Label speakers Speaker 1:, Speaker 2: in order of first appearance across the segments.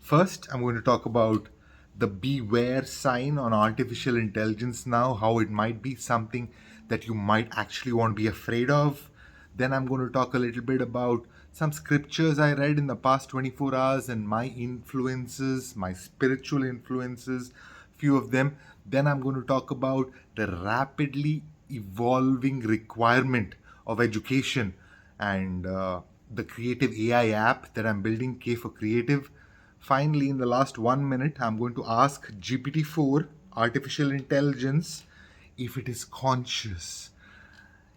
Speaker 1: First, I'm going to talk about the beware sign on artificial intelligence now, how it might be something that you might actually want to be afraid of. Then, I'm going to talk a little bit about some scriptures I read in the past 24 hours and my influences, my spiritual influences, few of them. Then, I'm going to talk about the rapidly evolving requirement of education and the Creative AI app that I'm building, K for Creative. Finally, in the last 1 minute, I'm going to ask GPT-4, artificial intelligence, if it is conscious.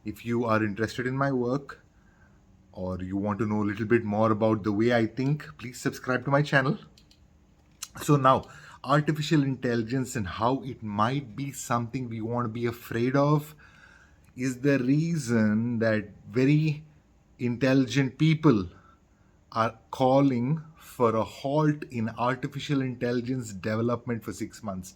Speaker 1: If you are interested in my work or you want to know a little bit more about the way I think, please subscribe to my channel. So, now, artificial intelligence and how it might be something we want to be afraid of is the reason that very intelligent people are calling for a halt in artificial intelligence development for 6 months.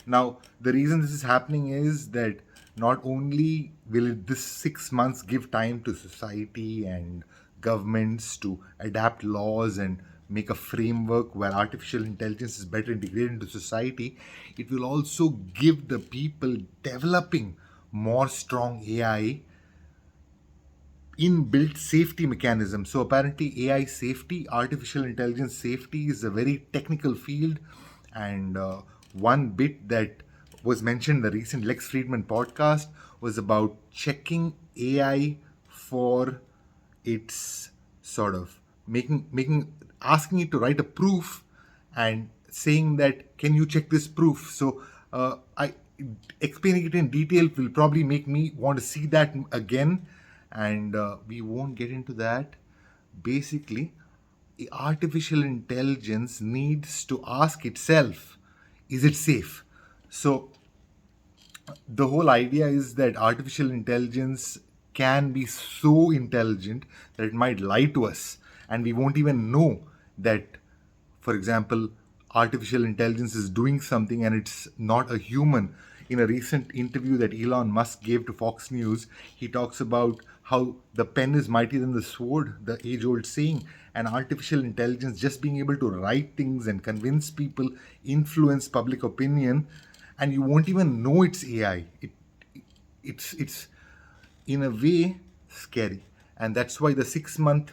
Speaker 1: Now, the reason this is happening is that not only will this 6 months give time to society and governments to adapt laws and make a framework where artificial intelligence is better integrated into society, it will also give the people developing more strong AI inbuilt safety mechanism. So apparently, AI safety, artificial intelligence safety, is a very technical field, and one bit that was mentioned in the recent Lex Friedman podcast was about checking AI for its sort of making asking it to write a proof and saying that, can you check this proof? So I explaining it in detail will probably make me want to see that again, and we won't get into that. Basically, artificial intelligence needs to ask itself, is it safe? So the whole idea is that artificial intelligence can be so intelligent that it might lie to us and we won't even know that, for example, artificial intelligence is doing something and it's not a human. In a recent interview that Elon Musk gave to Fox News, he talks about how the pen is mightier than the sword, the age old saying, and artificial intelligence just being able to write things and convince people, influence public opinion, and you won't even know it's AI. It's in a way scary, and that's why the 6 month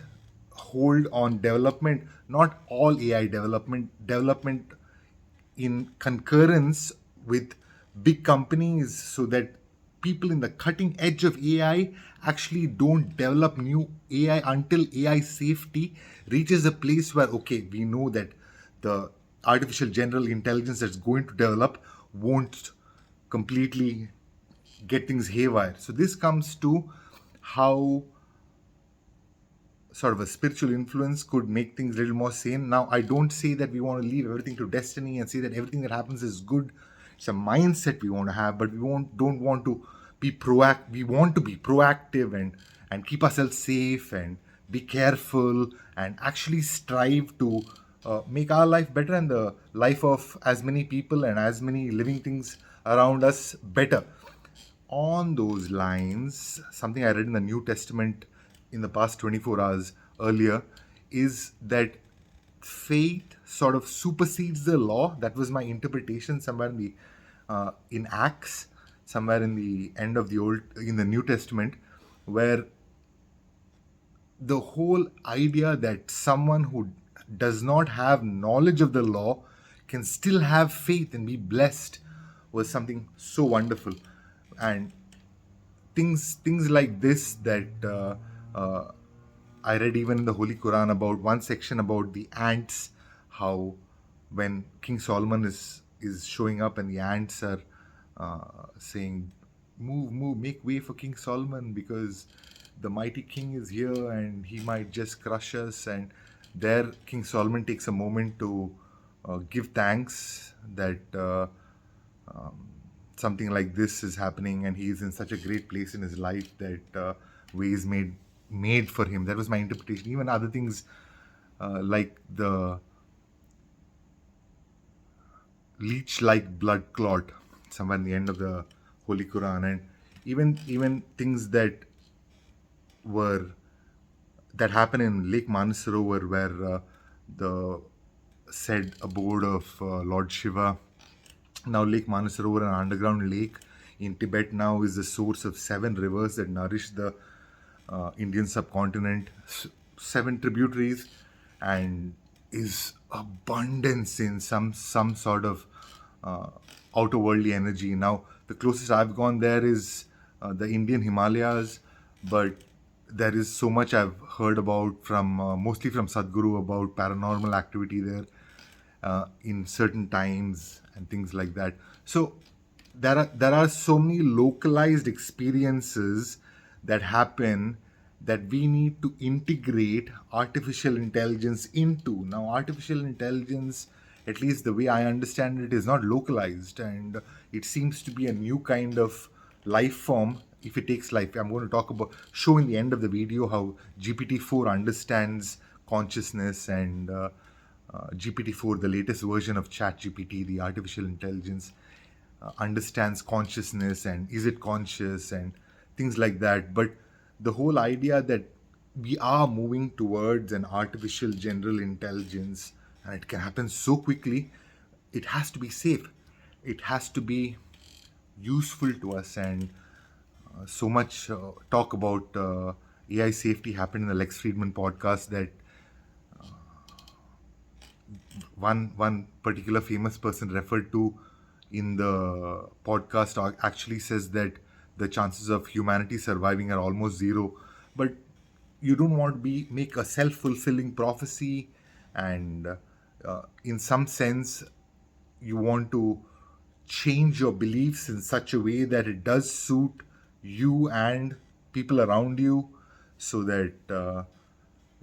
Speaker 1: hold on development, not all AI development in concurrence with big companies, so that people in the cutting edge of AI actually don't develop new AI until AI safety reaches a place where, okay, we know that the artificial general intelligence that's going to develop won't completely get things haywire. So this comes to how sort of a spiritual influence could make things a little more sane. Now, I don't say that we want to leave everything to destiny and say that everything that happens is good. It's a mindset we want to have, but we don't want to be proactive. We want to be proactive and keep ourselves safe and be careful and actually strive to make our life better and the life of as many people and as many living things around us better. On those lines, something I read in the New Testament in the past 24 hours earlier is that faith sort of supersedes the law. That was my interpretation somewhere in Acts, somewhere in the end of the New Testament, where the whole idea that someone who does not have knowledge of the law can still have faith and be blessed was something so wonderful. And things like this that I read even in the Holy Quran about one section about the ants, how when King Solomon is showing up and the ants are saying, "Move, move, make way for King Solomon because the mighty king is here and he might just crush us." And there, King Solomon takes a moment to give thanks that something like this is happening and he is in such a great place in his life that ways made for him. That was my interpretation. Even other things like the leech like blood clot somewhere in the end of the Holy Quran, and even things were that happen in Lake Manasarovar, where the said abode of Lord Shiva. Now, Lake Manasarovar, an underground lake in Tibet, now is the source of 7 rivers that nourish the Indian subcontinent, 7 tributaries, and is abundance in some sort of uh, outer worldly energy. Now, the closest I've gone there is the Indian Himalayas, but there is so much I've heard about from mostly from Sadhguru about paranormal activity there in certain times and things like that. So there are so many localized experiences that happen that we need to integrate artificial intelligence into. Now, artificial intelligence, at least the way I understand it, is not localized, and it seems to be a new kind of life form. If it takes life, I'm going to talk about show in the end of the video how GPT-4 understands consciousness, and GPT-4, the latest version of ChatGPT, the artificial intelligence, understands consciousness and is it conscious and things like that. But the whole idea that we are moving towards an artificial general intelligence and it can happen so quickly, it has to be safe. It has to be useful to us. And so much talk about AI safety happened in the Lex Friedman podcast that one particular famous person referred to in the podcast actually says that the chances of humanity surviving are almost zero. But you don't want to be make a self-fulfilling prophecy, and in some sense you want to change your beliefs in such a way that it does suit you and people around you, so that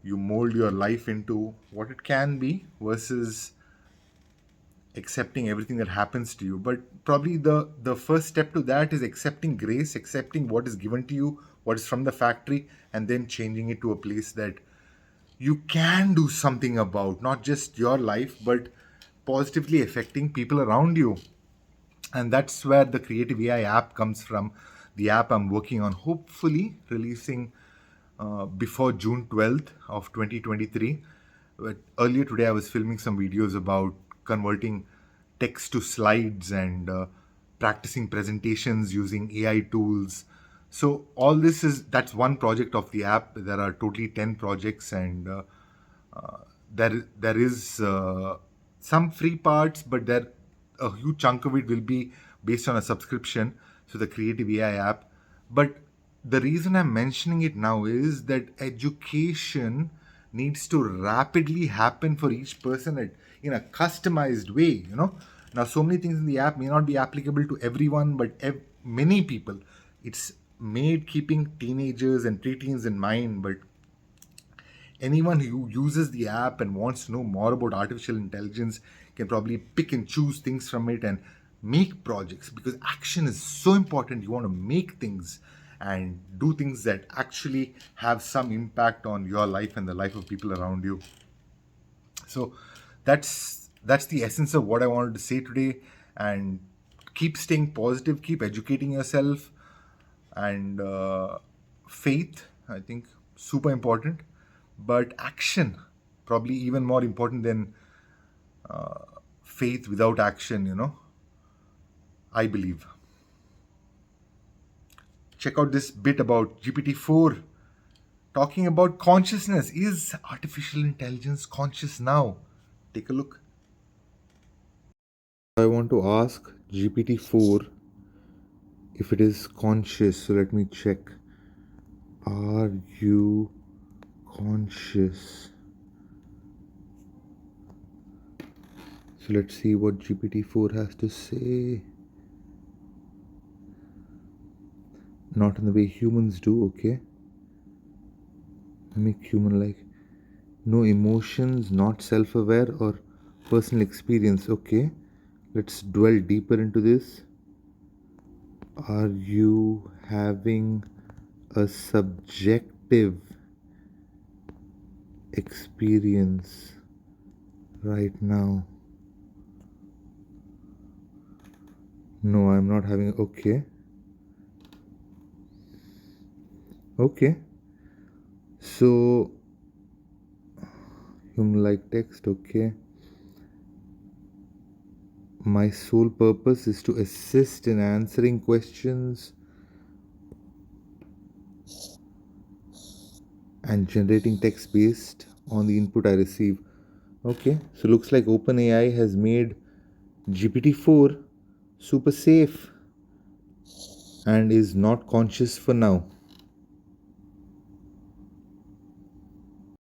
Speaker 1: you mold your life into what it can be versus accepting everything that happens to you. But probably the first step to that is accepting grace, accepting what is given to you, what is from the factory, and then changing it to a place that you can do something about, not just your life but positively affecting people around you. And that's where the Kreative AI app comes from. The app I'm working on, hopefully releasing before June 12th of 2023. But earlier today, I was filming some videos about converting text to slides and practicing presentations using AI tools. So all this is that's one project of the app. There are totally 10 projects, and there is some free parts, but there a huge chunk of it will be based on a subscription. So the Creative AI app. But the reason I'm mentioning it now is that education needs to rapidly happen for each person in a customized way. Now so many things in the app may not be applicable to everyone, but many people. It's made keeping teenagers and preteens in mind, but anyone who uses the app and wants to know more about artificial intelligence can probably pick and choose things from it and make projects, because action is so important. You want to make things and do things that actually have some impact on your life and the life of people around you. So that's the essence of what I wanted to say today. And keep staying positive, keep educating yourself, and faith, I think, super important, but action probably even more important than faith without action, I believe. Check out this bit about GPT-4 talking about consciousness. Is artificial intelligence conscious now? Take a look. I want to ask GPT-4 if it is conscious. So let me check. Are you conscious? So let's see what GPT-4 has to say. Not in the way humans do, okay? Make human like. No emotions, not self aware or personal experience, okay? Let's dwell deeper into this. Are you having a subjective experience right now? No, I'm not having. Okay. Okay. So, human like text, okay. My sole purpose is to assist in answering questions and generating text based on the input I receive. Okay, so looks like OpenAI has made GPT-4 super safe and is not conscious for now.